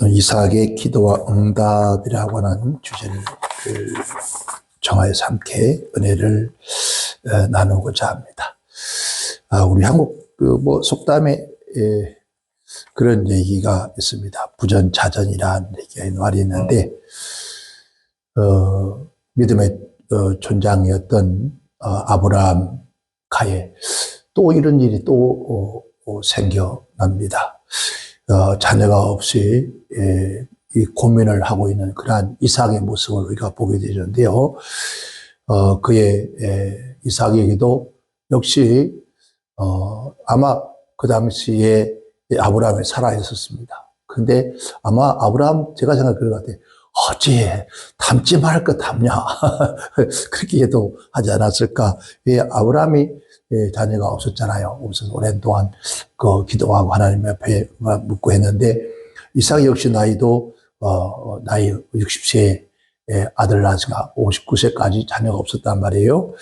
이삭의 기도와 응답이라고 하는 주제를 정하여서 함께 은혜를 나누고자 합니다. 우리 한국 속담에 그런 얘기가 있습니다. 부전자전이라는 얘기가 말이 있는데 믿음의 존장이었던 아브라함 가에 또 이런 일이 또 생겨납니다. 자녀가 없이 이 고민을 하고 있는 그러한 이삭의 모습을 우리가 보게 되는데요. 그의 이삭에게도 역시 아마 그 당시에 아브라함이 살아 있었습니다. 근데 아마 아브라함 제가 생각할 것 같아요. 어찌 닮지 말을 것 닮냐 그렇게 해도 하지 않았을까. 왜 아브라함이 자녀가 없었잖아요. 없어서 오랜 동안 기도하고 하나님 앞에 묻고 했는데 이삭 역시 나이도 나이 60세에 아들 낳았으니까 59세까지 자녀가 없었단 말이에요.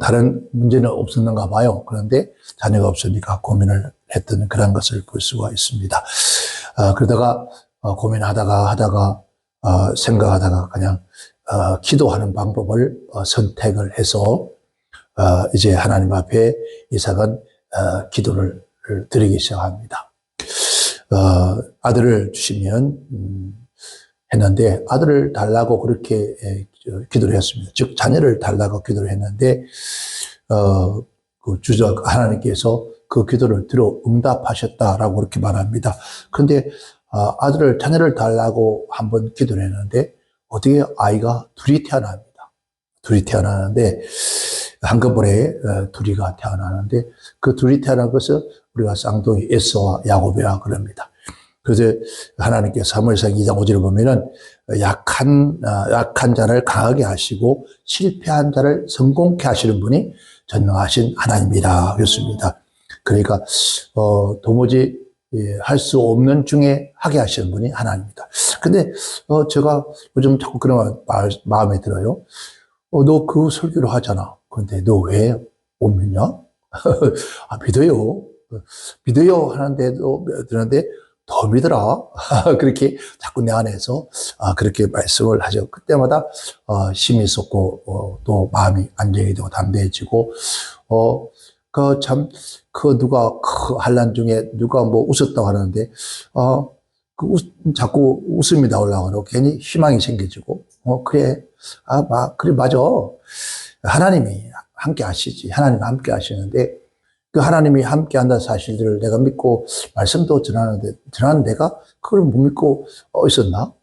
다른 문제는 없었는가 봐요. 그런데 자녀가 없으니까 고민을 했던 그런 것을 볼 수가 있습니다. 그러다가 고민하다가 생각하다가 그냥 기도하는 방법을 선택을 해서 이제 하나님 앞에 이삭은 기도를 드리기 시작합니다. 아들을 주시면 했는데 아들을 달라고 그렇게 기도를 했습니다. 즉 자녀를 달라고 기도를 했는데 하나님께서 그 기도를 들어 응답하셨다라고 그렇게 말합니다. 그런데 자녀를 달라고 한번 기도를 했는데 어떻게 아이가 둘이 태어납니다. 둘이 태어나는데 한꺼번에 둘이가 태어나는데 그 둘이 태어난 것은 우리가 쌍둥이 에서와 야곱이라 그럽니다. 그래서 하나님께서 사무엘상 2장 5절을 보면은 약한 자를 강하게 하시고 실패한 자를 성공케 하시는 분이 전능하신 하나님이라 그랬습니다. 그러니까 도무지 할 수 없는 중에 하게 하시는 분이 하나님입니다. 근데 제가 요즘 자꾸 그런 마음에 들어요. 너 그 설교를 하잖아. 그런데 너 왜 못 믿냐? 믿어요 하는데도 들었는데 더 믿어라. 그렇게 자꾸 내 안에서 그렇게 말씀을 하죠. 그때마다 힘이 솟고 또 마음이 안정이 되고 담대해지고 누가 한란 중에 누가 웃었다고 하는데 자꾸 웃음이 나오려고 괜히 희망이 생겨지고 그래 맞아. 하나님이 함께 하시지. 하나님 함께 하시는데 그 하나님이 함께 한다는 사실들을 내가 믿고 말씀도 전하는 내가 그걸 못 믿고 있었나?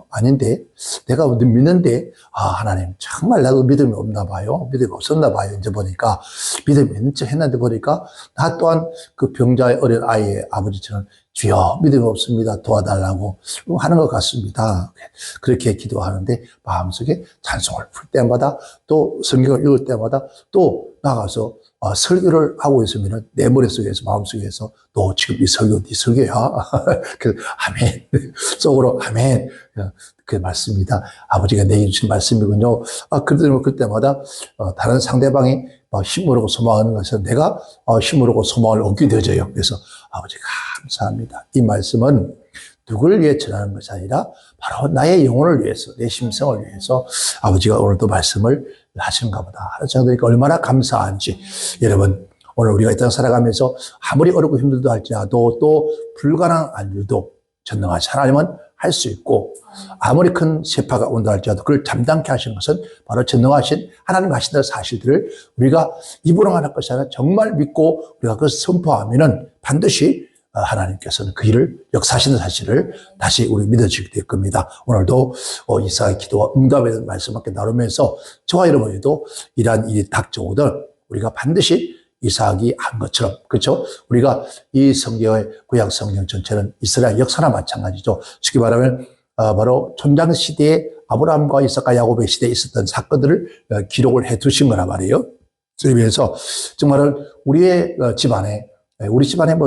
아닌데 내가 믿는데 하나님 정말 나도 믿음이 없나 봐요. 믿음이 없었나 봐요. 이제 보니까 믿음이 있는 척 했는데 보니까 나 또한 그 병자의 어린 아이의 아버지처럼 주여 믿음이 없습니다. 도와달라고 하는 것 같습니다. 그렇게 기도하는데 마음속에 찬송을 풀 때마다 또 성경을 읽을 때마다 또 나가서 설교를 하고 있으면 내 머릿속에서 마음속에서 너 지금 이 설교 네 설교야. 그래서 아멘 속으로 아멘 그 말씀입니다. 아버지가 내게 주신 말씀이군요. 그때마다 다른 상대방이 힘으로 소망하는 것은 내가 힘으로 소망을 얻게 되어져요. 그래서 아버지 감사합니다. 이 말씀은 누구를 위해 전하는 것이 아니라 바로 나의 영혼을 위해서, 내 심성을 위해서 아버지가 오늘도 말씀을 하시는가 보다 하는 생각이 얼마나 감사한지. 여러분 오늘 우리가 이 땅 살아가면서 아무리 어렵고 힘들다 할지라도 또 불가능한 일도 전능하신 하나님은 할 수 있고 아무리 큰 세파가 온다 할지라도 그걸 담당케 하시는 것은 바로 전능하신 하나님 하신다는 사실들을 우리가 입으로 하는 것이 아니라 정말 믿고 우리가 그것을 선포하면은 반드시 하나님께서는 그 일을 역사하시는 사실을 다시 우리 믿어지게 될 겁니다. 오늘도 이삭의 기도와 응답에 대한 말씀 함께 나누면서 저와 여러분에도 이러한 일이 닥쳐오든 우리가 반드시 이삭이 한 것처럼, 그렇죠? 우리가 이 성경의 구약 성경 전체는 이스라엘 역사나 마찬가지죠. 쉽게 말하면 바로 촌장 시대에 아브라함과 이삭과 야곱의 시대에 있었던 사건들을 기록을 해 두신 거란 말이에요. 그래서 정말 우리 집안에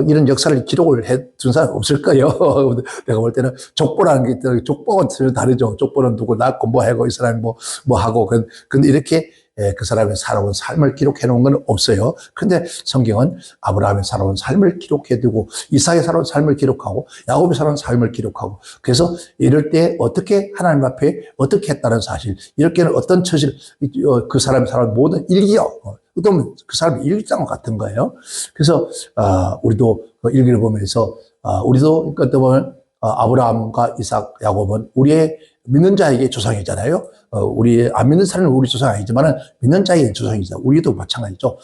이런 역사를 기록을 해 둔 사람 없을 거예요. 내가 볼 때는 족보라는 게 있더라고요. 족보는 다르죠. 족보는 누구 낳고 뭐 하고 이 사람이 뭐 하고. 근데 이렇게 그 사람의 살아온 삶을 기록해 놓은 건 없어요. 그런데 성경은 아브라함의 살아온 삶을 기록해 두고 이삭의 살아온 삶을 기록하고 야곱의 살아온 삶을 기록하고 그래서 이럴 때 어떻게 하나님 앞에 어떻게 했다는 사실, 이렇게는 어떤 처지를 그 사람이 살아온 모든 일기요. 어떤 그 사람의 일기장 같은 거예요. 그래서 우리도 일기를 보면서 우리도 어떻게 보면 아브라함과 이삭, 야곱은 우리의 믿는 자에게 조상이잖아요. 우리 안 믿는 사람은 우리 조상이 아니지만 믿는 자에게 조상이죠. 우리도 마찬가지죠.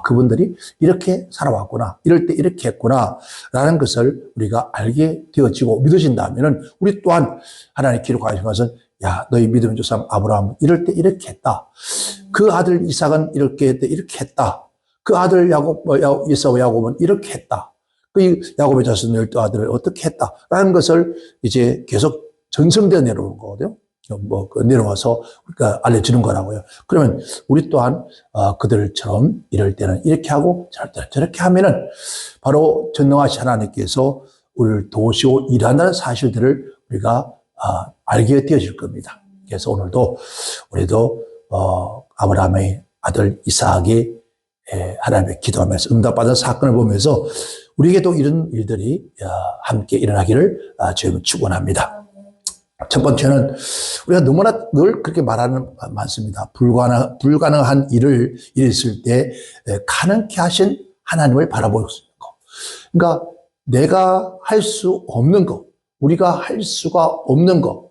그분들이 이렇게 살아왔구나, 이럴 때 이렇게 했구나 라는 것을 우리가 알게 되어지고 믿어진다면은 우리 또한 하나님 기록하신 것은 야, 너희 믿음의 조상 아브라함은 이럴 때 이렇게 했다. 그 아들 이삭은 이렇게 했다, 이렇게 했다. 그 아들 이삭과 야곱은 이렇게 했다. 그 야곱의 자손 12아들을 어떻게 했다라는 것을 이제 계속 전승되어 내려오는 거거든요. 내려와서 우리가 알려주는 거라고요. 그러면 우리 또한 그들처럼 이럴 때는 이렇게 하고 저럴 때는 저렇게 하면은 바로 전능하신 하나님께서 우리를 도우시고 일한다는 사실들을 우리가 알게 되어질 겁니다. 그래서 오늘도 우리도 아브라함의 아들 이삭이 하나님의 기도하면서 응답받은 사건을 보면서 우리에게도 이런 일들이 함께 일어나기를 주님은 축원합니다. 첫 번째는 우리가 너무나 늘 그렇게 말하는 많습니다. 불가능한 일을 있을 때 가능케 하신 하나님을 바라보는 거. 그러니까 내가 할 수 없는 거, 우리가 할 수가 없는 거,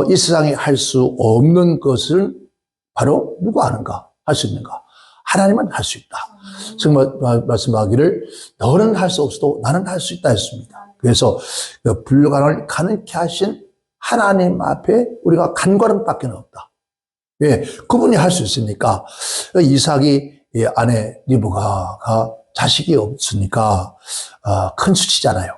이 세상에 할 수 없는 것은 바로 누가 하는가? 할 수 있는가? 하나님은 할 수 있다. 정말 말씀하기를 너는 할 수 없어도 나는 할 수 있다 했습니다. 그래서 불가능을 가능케 하신 하나님 앞에 우리가 간과는 밖에 없다. 왜? 그분이 할 수 있으니까. 이삭이 아내 리브가가 자식이 없으니까 큰 수치잖아요.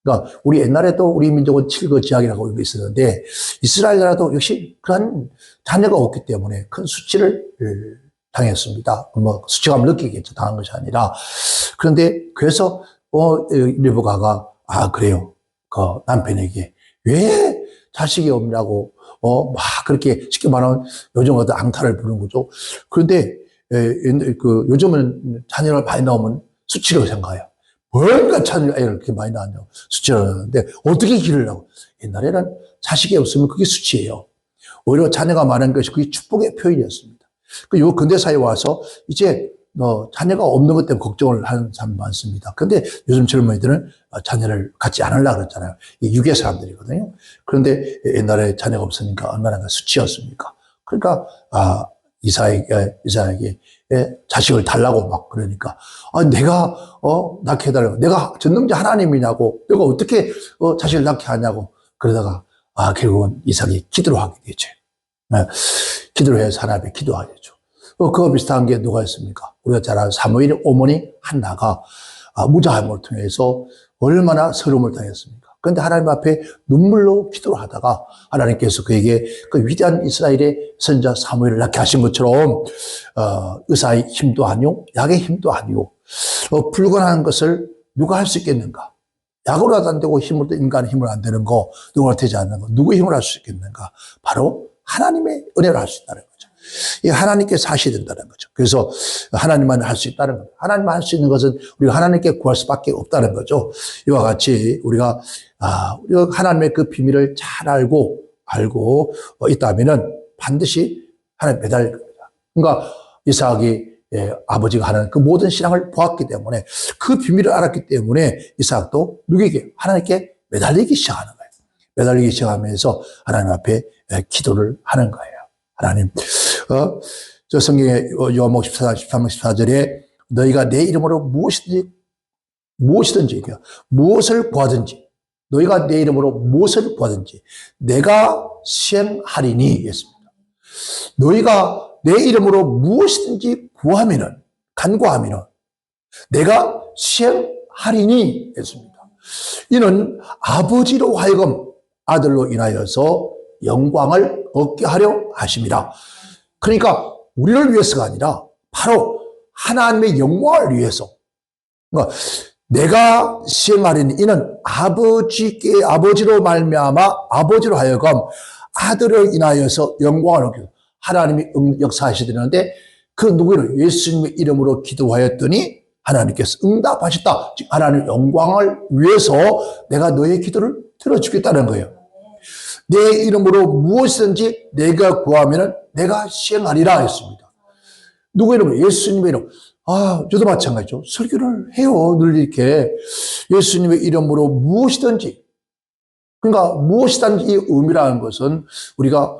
그러니까 우리 옛날에도 우리 민족은 칠거지약이라고 있었는데 이스라엘 나라도 역시 그런 자녀가 없기 때문에 큰 수치를 당했습니다. 수치감을 느끼겠죠. 당한 것이 아니라. 그런데 그래서 리브가가 그래요. 그 남편에게 왜 자식이 없냐고 막 그렇게 쉽게 말하면 요즘 어떤 앙탈을 부르는 거죠. 그런데 요즘은 자녀를 많이 낳으면 수치라고 생각해요. 뭔가 자녀가 이렇게 많이 낳냐고 수치를 하는데 어떻게 기르려고. 옛날에는 자식이 없으면 그게 수치예요. 오히려 자녀가 많은 것이 그게 축복의 표현이었습니다. 요 근대사에 와서 이제 자녀가 없는 것 때문에 걱정을 하는 사람이 많습니다. 그런데 요즘 젊은이들은 자녀를 갖지 않으려고 그랬잖아요. 이 유괴 사람들이거든요. 그런데 옛날에 자녀가 없으니까 얼마나 수치였습니까? 그러니까 이삭에게 자식을 달라고 막 그러니까 내가 낳게 해달라고, 내가 전능자 하나님이냐고, 내가 어떻게 자식을 낳게 하냐고 그러다가 결국은 이삭이 기도를 하게 되죠. 기도를 해서 하나님 앞에 기도하게 되죠. 그거 비슷한 게 누가 있습니까? 우리가 잘 아는 사무엘의 어머니 한나가 무자함을 통해서 얼마나 서름을 당했습니까? 그런데 하나님 앞에 눈물로 기도를 하다가 하나님께서 그에게 그 위대한 이스라엘의 선지자 사무엘을 낳게 하신 것처럼 의사의 힘도 아니오, 약의 힘도 아니오, 불가능한 것을 누가 할 수 있겠는가? 약으로도 안 되고 힘으로도 인간의 힘을 안 되는 거, 누구나 되지 않는 거, 누구의 힘을 할 수 있겠는가? 바로 하나님의 은혜로 할 수 있다는 거죠. 이 하나님께서 하셔야 된다는 거죠. 그래서 하나님만 할 수 있다는 거죠. 하나님만 할 수 있는 것은 우리가 하나님께 구할 수밖에 없다는 거죠. 이와 같이 우리가 하나님의 그 비밀을 잘 알고 있다면은 반드시 하나님 매달릴 겁니다. 그러니까 이삭이 아버지가 하는 그 모든 신앙을 보았기 때문에 그 비밀을 알았기 때문에 이삭도 누구에게? 하나님께 매달리기 시작하는 거예요. 매달리기 시작하면서 하나님 앞에 기도를 하는 거예요. 하나님, 저 성경에 요한복음 14장 13장 14절에 너희가 내 이름으로 무엇이든지 무엇을 구하든지, 너희가 내 이름으로 무엇을 구하든지 내가 시행하리니 했습니다. 너희가 내 이름으로 무엇이든지 구하면은, 간구하면은 내가 시행하리니 했습니다. 이는 아버지로 하여금 아들로 인하여서 영광을 얻게 하려 하심이라. 그러니까 우리를 위해서가 아니라 바로 하나님의 영광을 위해서. 그러니까 내가 시행하리니 이는 아버지로 말미암아 아버지로 하여금 아들을 인하여서 영광을 얻게. 하나님이 역사하시되는데 그 누구를 예수님의 이름으로 기도하였더니 하나님께서 응답하셨다. 즉 하나님의 영광을 위해서 내가 너의 기도를 들어주겠다는 거예요. 내 이름으로 무엇이든지 내가 구하면 내가 시행하리라 했습니다. 누구 이름으로? 예수님의 이름. 저도 마찬가지죠. 설교를 해요. 늘 이렇게 예수님의 이름으로 무엇이든지. 그러니까 무엇이든지 이 의미라는 것은 우리가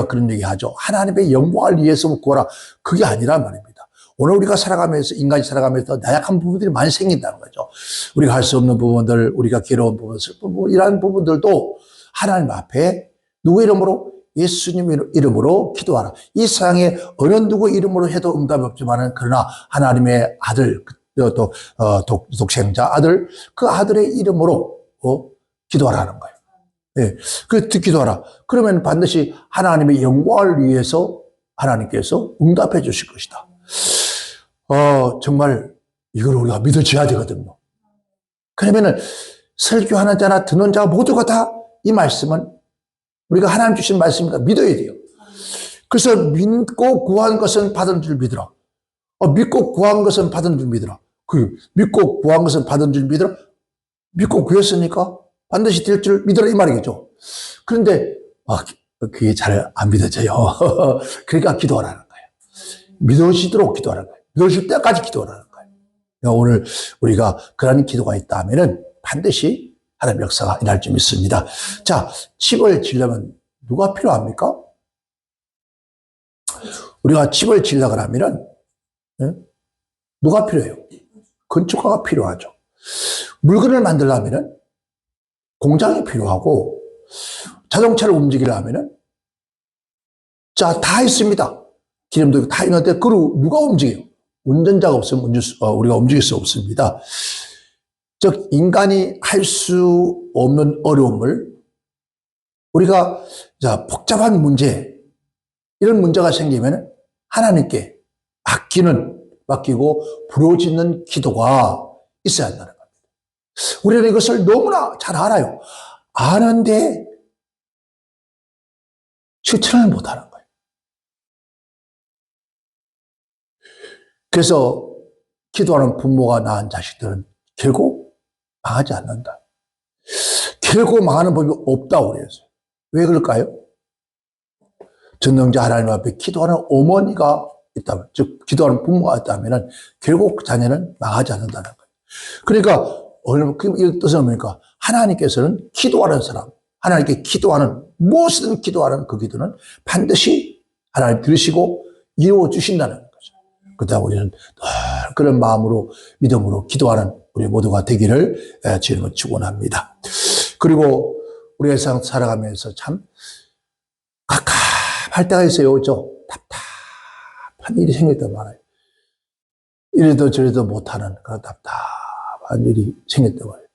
그런 얘기 하죠. 하나님의 영광을 위해서 구하라. 그게 아니란 말입니다. 오늘 우리가 살아가면서, 인간이 살아가면서 나약한 부분들이 많이 생긴다는 거죠. 우리가 할 수 없는 부분들, 우리가 괴로운 부분, 슬픈 부분, 이러한 부분들도 하나님 앞에 누구 이름으로? 예수님의 이름으로 기도하라. 이 세상에 어느 누구 이름으로 해도 응답이 없지만은 그러나 하나님의 아들, 또 독생자 아들, 그 아들의 이름으로 기도하라는 거예요. 예, 그 기도하라. 그러면 반드시 하나님의 영광을 위해서 하나님께서 응답해 주실 것이다. 정말 이걸 우리가 믿어줘야 되거든요. 그러면은 설교하는 자나 듣는 자 모두가 다 이 말씀은 우리가 하나님 주신 말씀이니까 믿어야 돼요. 그래서 믿고 구한 것은 받은 줄 믿으라. 믿고 구한 것은 받은 줄 믿으라. 믿고 구한 것은 받은 줄 믿으라. 믿고 구했으니까 반드시 될 줄 믿으라 이 말이겠죠. 그런데 그게 잘 안 믿어져요. 그러니까 기도하라는 거예요. 믿어지도록 기도하라는 거예요. 믿어질 때까지 기도하라는 거예요. 그러니까 오늘 우리가 그런 기도가 있다 하면은 반드시 하나님의 역사가 일어날 줄 믿습니다. 자, 집을 지려면 누가 필요합니까? 우리가 집을 지려고 하면은 누가 필요해요? 건축가가 필요하죠. 물건을 만들려면은 공장이 필요하고 자동차를 움직이려면은 다 있습니다. 기름도 다 있는데 그걸 누가 움직여요? 운전자가 없으면 우리가 움직일 수 없습니다. 즉 인간이 할 수 없는 어려움을 우리가 복잡한 문제, 이런 문제가 생기면 하나님께 맡기고 부르짖는 기도가 있어야 한다는 겁니다. 우리는 이것을 너무나 잘 알아요. 아는데 실천을 못하는 거예요. 그래서 기도하는 부모가 낳은 자식들은 결국 망하지 않는다. 결국 망하는 법이 없다고 그랬어요. 왜 그럴까요? 전능자 하나님 앞에 기도하는 어머니가 있다면, 즉 기도하는 부모가 있다면 결국 자녀는 망하지 않는다는 거예요. 그러니까 이 뜻은 뭡니까? 하나님께서는 기도하는 사람, 하나님께 기도하는, 무엇이든 기도하는 그 기도는 반드시 하나님 들으시고 이루어 주신다는 거죠. 그러다 우리는 그런 마음으로, 믿음으로 기도하는 우리 모두가 되기를 주님은 축원합니다. 그리고 우리 세상 살아가면서 참 갑갑할 때가 있어요. 그렇죠? 답답한 일이 생겼단 말이에요. 이래도 저래도 못하는 그런 답답한 일이 생겼단 말이에요.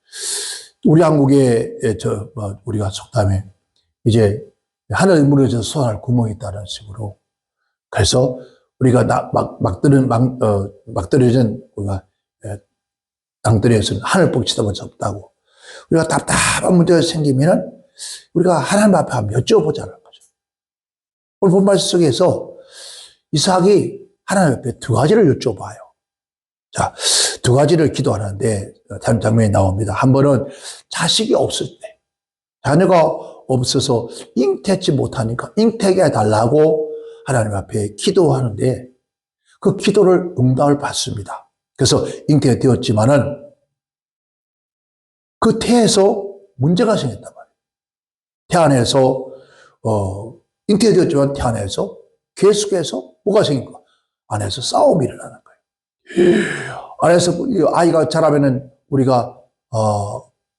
우리 한국에 우리가 속담에 이제 하늘이 무너져서 솟아날 구멍이 있다는 식으로, 그래서 우리가 막 떨어진 우리가 땅들에서는 하늘 뻥 치다보면 없다고. 우리가 답답한 문제가 생기면은 우리가 하나님 앞에 한번 여쭤보자는 거죠. 오늘 본 말씀 속에서 이삭이 하나님 앞에 두 가지를 여쭤봐요. 자, 두 가지를 기도하는데 장면이 나옵니다. 한 번은 자식이 없을 때, 자녀가 없어서 잉태치 못하니까 잉태게 해달라고 하나님 앞에 기도하는데 그 기도를 응답을 받습니다. 그래서 잉태가 되었지만은 그 태에서 문제가 생겼단 말이에요. 태 안에서 잉태가 되었지만 태 안에서 계속해서 뭐가 생긴가? 안에서 싸움이 일어나는 거예요. 안에서 아이가 자라면은 우리가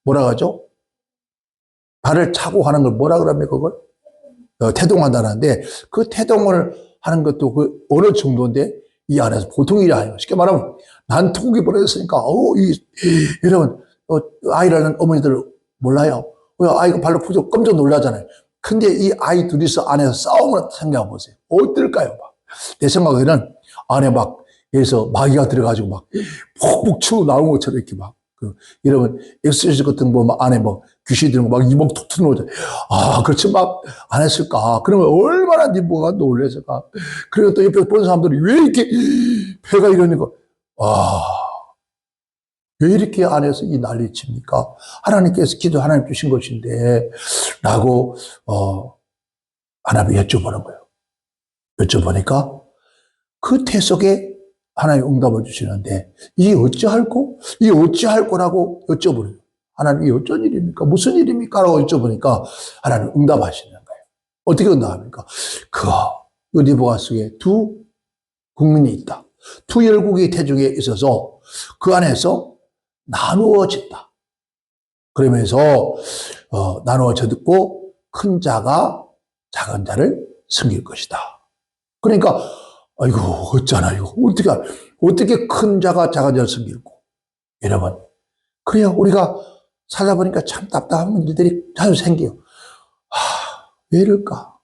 뭐라 하죠? 발을 차고 하는 걸 뭐라 그럽니까? 그걸 태동한다는데, 그 태동을 하는 것도 그 어느 정도인데 이 안에서 보통 일이 아니에요. 쉽게 말하면 난통이 벌어졌으니까 여러분 아이라는 어머니들 몰라요. 아이가 발로 푸죠. 깜짝 놀라잖아요. 근데 이 아이 둘이서 안에서 싸움을 생각해 보세요. 어떨까요? 내 생각에는 안에 여기서 마귀가 들어가지고 푹푹 치고 나온 것처럼 이렇게 여러분, 엑소시스 같은 거 보면 안에 뭐 귀신이 들은 거 막 이목 톡 트는 거, 그렇지, 막 안 했을까? 그러면 얼마나 네 뭐가 놀랬을까? 그리고 또 옆에서 보는 사람들이 왜 이렇게 배가 이러니까, 왜 이렇게 안에서 이 난리 칩니까? 하나님께서 기도 하나님 주신 것인데, 라고, 하나님 여쭤보는 거예요. 여쭤보니까, 그 태 속에 하나님 응답을 주시는데, 이게 어찌할꼬? 이게 어찌할꼬라고 여쭤보는, 하나님, 이게 어쩐 일입니까? 무슨 일입니까? 라고 여쭤보니까, 하나님 응답하시는 거예요. 어떻게 응답합니까? 느부갓 속에 두 국민이 있다. 두 열국이 태중에 있어서 그 안에서 나누어진다. 그러면서, 나누어졌고, 큰 자가 작은 자를 섬길 것이다. 그러니까, 아이고, 어쩌나, 이거. 어떻게 큰 자가 작은 자를 섬기고. 여러분, 그래요. 우리가 살다 보니까 참 답답한 문제들이 자주 생겨요. 왜 이럴까?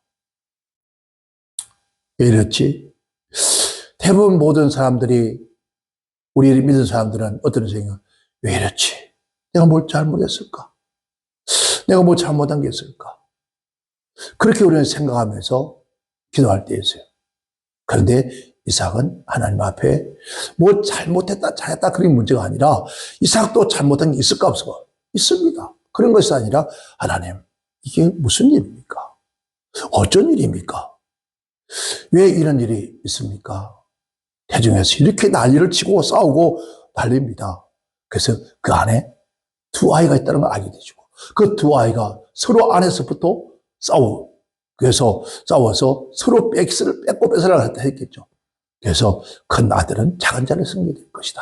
왜 이렇지? 대부분 모든 사람들이, 우리를 믿는 사람들은 어떤 생각, 왜 이렇지? 내가 뭘 잘못했을까? 내가 뭘 잘못한 게 있을까? 그렇게 우리는 생각하면서 기도할 때 있어요. 그런데 이삭은 하나님 앞에 뭐 잘못했다, 잘했다 그런 문제가 아니라 이삭도 잘못한 게 있을까 없을까? 있습니다. 그런 것이 아니라 하나님, 이게 무슨 일입니까? 어쩐 일입니까? 왜 이런 일이 있습니까? 태중에서 이렇게 난리를 치고 싸우고 난립니다. 그래서 그 안에 두 아이가 있다는 걸 알게 되죠. 그 두 아이가 서로 안에서부터 그래서 싸워서 서로 뺏고 뺏으라고 했겠죠. 그래서 큰 아들은 작은 자를 섬기게 될 것이다.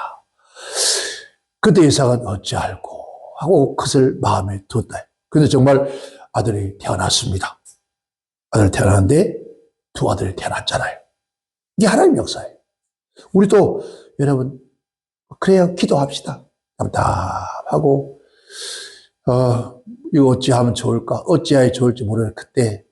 그때 이삭은 어찌할꼬 하고 그것을 마음에 두었다. 그런데 정말 아들이 태어났습니다. 아들 태어났는데 두 아들이 태어났잖아요. 이게 하나님의 역사예요. 우리도 여러분, 그래요. 기도합시다. 답답하고, 이거 어찌하면 좋을까? 어찌해야 좋을지 모르는 그때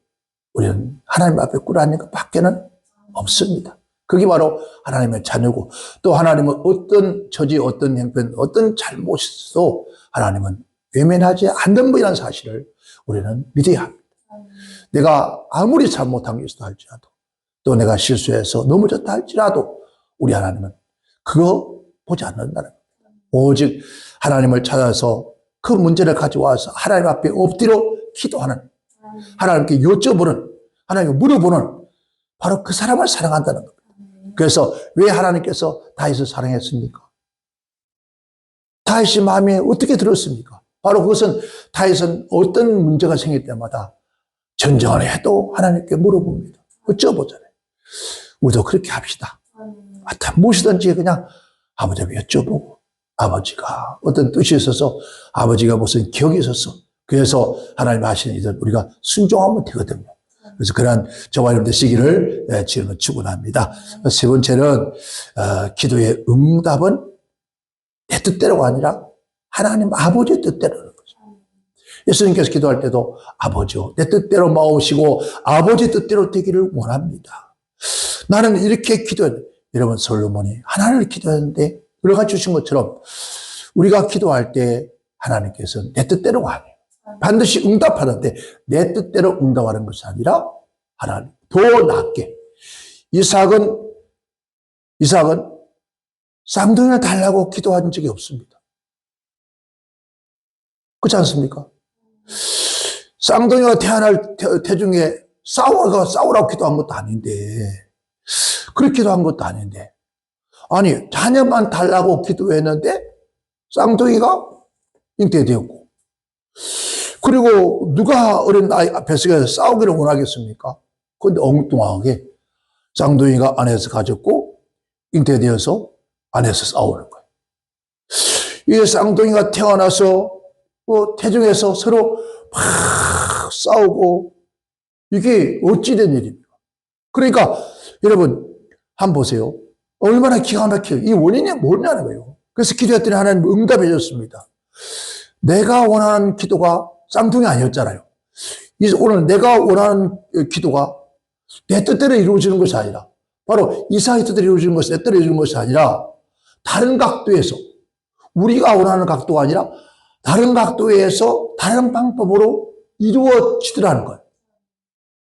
우리는 하나님 앞에 꿇어앉는 것 밖에는 없습니다. 그게 바로 하나님의 자녀고, 또 하나님은 어떤 처지, 어떤 형편, 어떤 잘못에서도 하나님은 외면하지 않는 분이라는 사실을 우리는 믿어야 합니다. 내가 아무리 잘못한 게 있어도 할지라도, 또 내가 실수해서 넘어졌다 할지라도 우리 하나님은 그거 보지 않는다는 겁니다. 오직 하나님을 찾아서 그 문제를 가져와서 하나님 앞에 엎드려 기도하는, 하나님께 여쭤보는, 하나님께 물어보는 바로 그 사람을 사랑한다는 겁니다. 그래서 왜 하나님께서 다윗을 사랑했습니까? 다윗이 마음에 어떻게 들었습니까? 바로 그것은 다윗은 어떤 문제가 생길 때마다 전쟁을 해도 하나님께 물어봅니다. 여쭤보잖아요. 우리도 그렇게 합시다. 무엇이든지 그냥 아버지에게 여쭤보고, 아버지가 어떤 뜻이 있어서, 아버지가 무슨 기억이 있어서, 그래서 하나님 하시는 일을 우리가 순종하면 되거든요. 그래서 그러한 저와 여러분들 시기를 지금은 축원합니다. 세 번째는 기도의 응답은 내 뜻대로가 아니라 하나님 아버지의 뜻대로라는 거죠. 예수님께서 기도할 때도 아버지요, 내 뜻대로 마오시고 아버지 뜻대로 되기를 원합니다. 나는 이렇게 기도했는데, 여러분 솔로몬이 하나님을 기도했는데 우리가 주신 것처럼 우리가 기도할 때 하나님께서는 내 뜻대로가 아니에요. 반드시 응답하는데 내 뜻대로 응답하는 것이 아니라 하나님 더 낫게. 이삭은 쌍둥이를 달라고 기도한 적이 없습니다. 그렇지 않습니까? 쌍둥이가 태어날 태중에 싸우라고 기도한 것도 아닌데, 그렇게 기도한 것도 아닌데, 아니 자녀만 달라고 기도했는데 쌍둥이가 잉태되었고, 그리고 누가 어린 아이 뱃속에서 싸우기를 원하겠습니까? 그런데 엉뚱하게 쌍둥이가 안에서 가졌고 잉태되어서 안에서 싸우는 거예요. 이 쌍둥이가 태어나서 태중에서 서로 막 싸우고, 이게 어찌된 일입니까? 그러니까 여러분 한번 보세요. 얼마나 기가 막혀요. 이 원인이 뭐냐는 거예요. 그래서 기도했더니 하나님 응답해 줬습니다. 내가 원하는 기도가 쌍둥이 아니었잖아요. 오늘 내가 원하는 기도가 내 뜻대로 이루어지는 것이 아니라, 바로 이삭의 뜻대로 이루어지는 것이 내 뜻대로 이루어지는 것이 아니라 다른 각도에서 우리가 원하는 각도가 아니라 다른 각도에서 다른 방법으로 이루어지더라는 거예요.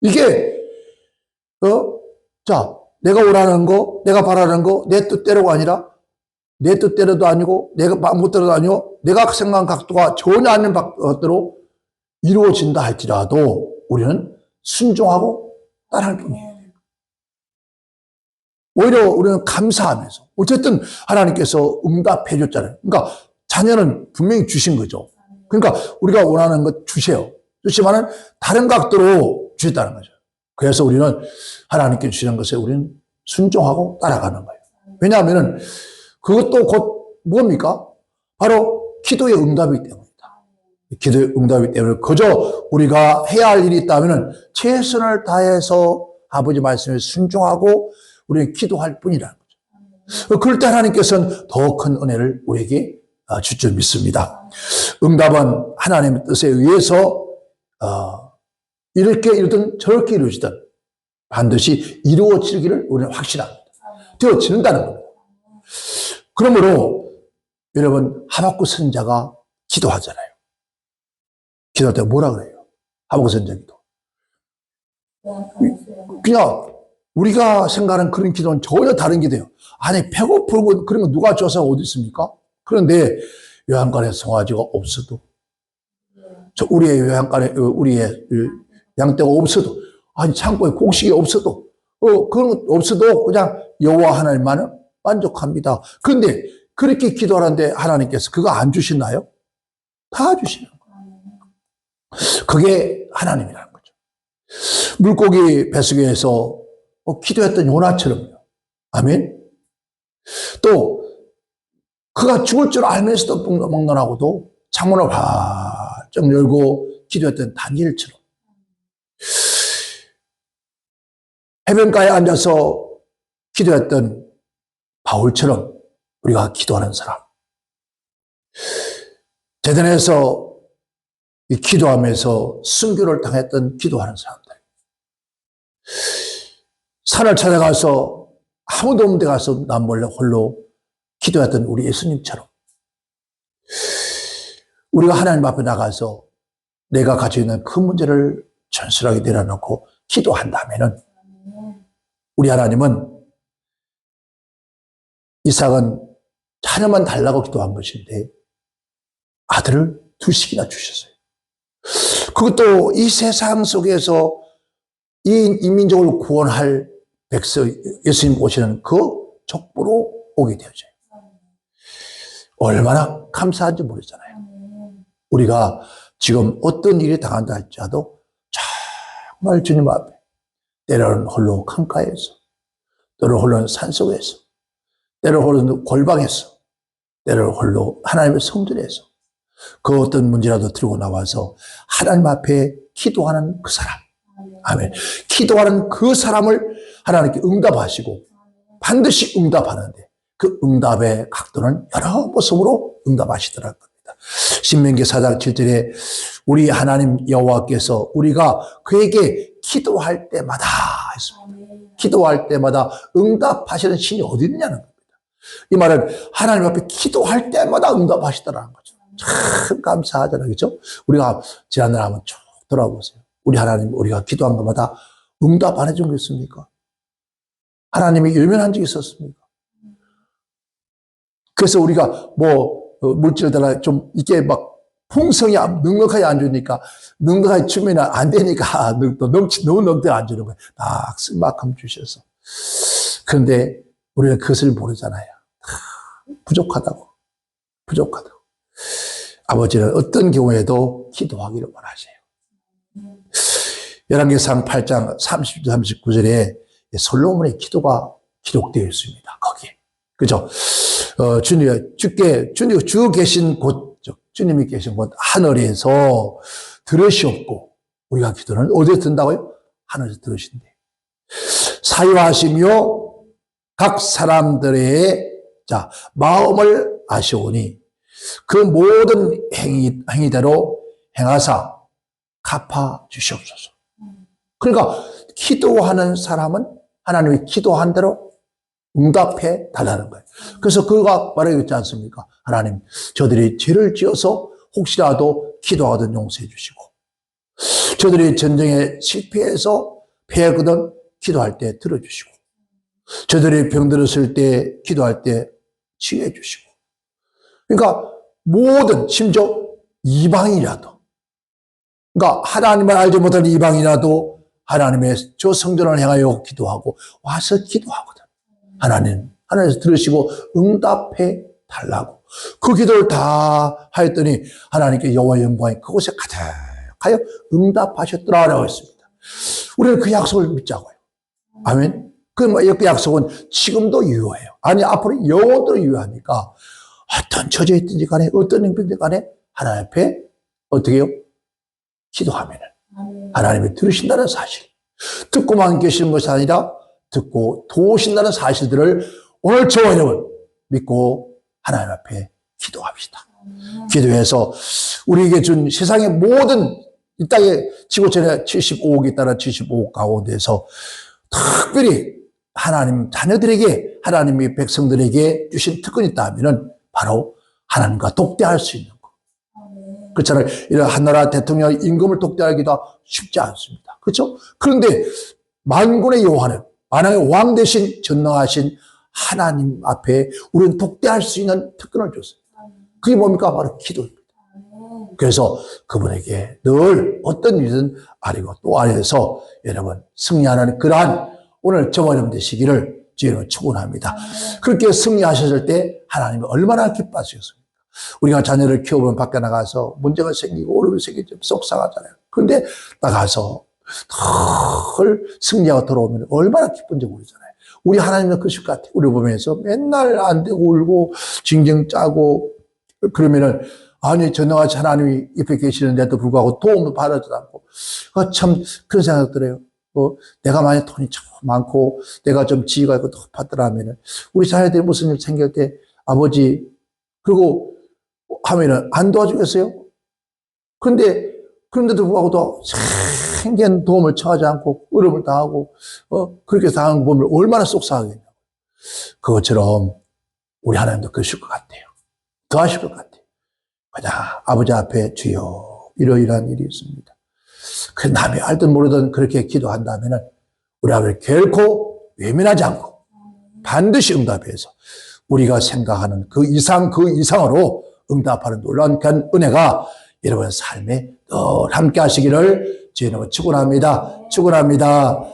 이게 자, 내가 원하는 거, 내가 바라는 거, 내 뜻대로가 아니라 내 뜻대로도 아니고 내가 못대로도 아니고 내가 생각한 각도가 전혀 아닌 각도로 이루어진다 할지라도 우리는 순종하고 따라할 뿐이에요. 오히려 우리는 감사하면서 어쨌든 하나님께서 응답해 줬잖아요. 그러니까 자녀는 분명히 주신 거죠. 그러니까 우리가 원하는 것 주세요. 주시면은 다른 각도로 주셨다는 거죠. 그래서 우리는 하나님께 주시는 것에 우리는 순종하고 따라가는 거예요. 왜냐하면은 그것도 곧 뭡니까? 바로 기도의 응답이기 때문입니다. 기도의 응답이기 때문에 그저 우리가 해야 할 일이 있다면은 최선을 다해서 아버지 말씀에 순종하고 우리는 기도할 뿐이라는 거죠. 그럴 때 하나님께서는 더 큰 은혜를 우리에게 줄 줄 믿습니다. 응답은 하나님의 뜻에 의해서 이렇게 이루든 저렇게 이루어지든 반드시 이루어지기를 우리는 확신합니다. 되어지는다는 겁니다. 그러므로 여러분 하박국 선지자가 기도하잖아요. 기도할 때 뭐라 그래요? 하박국 선지자 기도. 그냥 우리가 생각하는 그런 기도는 전혀 다른 기도예요. 아니 배고프고 그런 거 누가 줘서 어디 있습니까? 그런데 요양간에 송아지가 없어도 우리의 요양간에 우리의 양떼가 없어도 아니 창고에 곡식이 없어도 그런 것 없어도 그냥 여호와 하나님만은 만족합니다. 그런데 그렇게 기도하는데 하나님께서 그거 안 주시나요? 다 주시는 거예요. 그게 하나님이라는 거죠. 물고기 뱃속에서 기도했던 요나처럼요. 아멘. 또 그가 죽을 줄 알면서도 먹노라고도 창문을 활짝 열고 기도했던 다니엘처럼 해변가에 앉아서 기도했던 바울처럼 우리가 기도하는 사람, 제단에서 기도하면서 순교를 당했던 기도하는 사람들, 산을 찾아가서 아무도 없는 데 가서 남몰래 홀로 기도했던 우리 예수님처럼 우리가 하나님 앞에 나가서 내가 가지고 있는 그 문제를 전술하게 내려놓고 기도한다면은 우리 하나님은 이삭은 자녀만 달라고 기도한 것인데 아들을 두씩이나 주셨어요. 그것도 이 세상 속에서 이 민족을 구원할 백성, 예수님 오시는 그 족보로 오게 되어져요. 얼마나 감사한지 모르잖아요. 우리가 지금 어떤 일이 당한다 할지라도 정말 주님 앞에 때로는 홀로 강가에서, 때로는 홀로 산속에서, 때로는 홀로 골방에서, 때로는 홀로 하나님의 성전에서 그 어떤 문제라도 들고 나와서 하나님 앞에 기도하는 그 사람. 아멘. 기도하는 그 사람을 하나님께 응답하시고 반드시 응답하는데 그 응답의 각도는 여러 모습으로 응답하시더라는 겁니다. 신명기 4장 7절에 우리 하나님 여호와께서 우리가 그에게 기도할 때마다 했습니다. 기도할 때마다 응답하시는 신이 어디 있냐는 겁니다. 이 말은 하나님 앞에 기도할 때마다 응답하시더라는 거죠. 참 감사하잖아요. 그렇죠? 우리가 지난날 한번 쭉 돌아보세요. 우리 하나님, 우리가 기도한 것마다 응답 안 해준 게 있습니까? 하나님이 유명한 적이 있었습니까? 그래서 우리가 물질들아 좀 이게 막 풍성이 넉넉하게 안 주니까 넉넉하게 주면 안 되니까 너무 넉넉하게 안 주는 거예요. 딱 쓸만큼 주셔서. 그런데 우리는 그것을 모르잖아요. 부족하다고. 아버지는 어떤 경우에도 기도하기를 원하세요. 열왕기상 8장 30절 39절에 솔로몬의 기도가 기록되어 있습니다. 거기에. 그죠? 주님이 계신 곳, 주님이 계신 곳 하늘에서 들으시옵고 우리가 기도는 어디에 든다고요? 하늘에서 들으신대. 사유하시며 각 사람들의 마음을 아시오니 그 모든 행위대로 행하사 갚아 주시옵소서. 그러니까 기도하는 사람은 하나님이 기도한 대로 응답해 달라는 거예요. 그래서 그가 말하겠지 않습니까? 하나님, 저들이 죄를 지어서 혹시라도 기도하거든 용서해 주시고, 저들이 전쟁에 실패해서 패하거든 기도할 때 들어주시고, 저들이 병들었을 때 기도할 때 치유해 주시고, 그러니까 모든, 심지어 이방인이라도, 그러니까 하나님을 알지 못하는 이방인이라도 하나님의 저 성전을 향하여 기도하고 와서 기도하거든. 하나님에서 들으시고 응답해 달라고. 그 기도를 다 하였더니 하나님께 여호와 영광이 그곳에 가득하여 응답하셨더라라고 했습니다. 우리는 그 약속을 믿자고요. 아멘. 그 약속은 지금도 유효해요. 아니, 앞으로 영원토록 유효하니까 어떤 처지에 있든지 간에 어떤 형편이든 간에 하나님 앞에 어떻게 해요? 기도하면 하나님이 들으신다는 사실, 듣고만 계시는 것이 아니라 듣고 도우신다는 사실들을 오늘 저와 여러분 믿고 하나님 앞에 기도합시다. 기도해서 우리에게 준 세상의 모든 이 땅에 지구촌에 75억이 따라 75억 가운데서 특별히 하나님 자녀들에게, 하나님의 백성들에게 주신 특권이 있다면 바로 하나님과 독대할 수 있는 것. 그렇잖아요. 이런 한나라 대통령 임금을 독대하기도 쉽지 않습니다. 그렇죠? 그런데 만군의 여호와는 만왕의 왕 대신 전능하신 하나님 앞에 우리는 독대할 수 있는 특권을 줬어요. 그게 뭡니까? 바로 기도입니다. 그래서 그분에게 늘 어떤 일이든 아뢰고 또 아뢰서 여러분 승리하는 그러한 오늘 저와 여러분 되시기를 주님을 축원합니다. 그렇게 승리하셨을 때 하나님이 얼마나 기뻐하셨습니까? 우리가 자녀를 키워보면 밖에 나가서 문제가 생기고 어려움이 생기면 속상하잖아요. 그런데 나가서 늘 승리하고 돌아오면 얼마나 기쁜지 모르잖아요. 우리 하나님은 그러실 것 같아요. 우리 보면서 맨날 안 되고 울고 징징 짜고 그러면은 아니 전능하신 하나님이 옆에 계시는데도 불구하고 도움도 받아주지 않고 참 그런 생각 들어요. 내가 만약 돈이 참 많고 내가 좀 지위가 있고 높았더라면은 우리 자녀들이 무슨 일 생길 때 아버지 그리고 하면은 안 도와주겠어요? 그런데도 불구하고 생긴 도움을 청하지 않고 어려움을 당하고 그렇게 당한 거 보면 얼마나 속상하겠냐고. 그것처럼 우리 하나님도 그러실 것 같아요. 더 하실 것 같아요. 그냥 아버지 앞에 주여 이러이러한 일이 있습니다. 그 남이 알든 모르든 그렇게 기도한다면 우리 아버지 결코 외면하지 않고 반드시 응답해서 우리가 생각하는 그 이상으로 응답하는 놀라운 은혜가 여러분의 삶에 늘 함께 하시기를 주님으로 축원합니다. 축원합니다.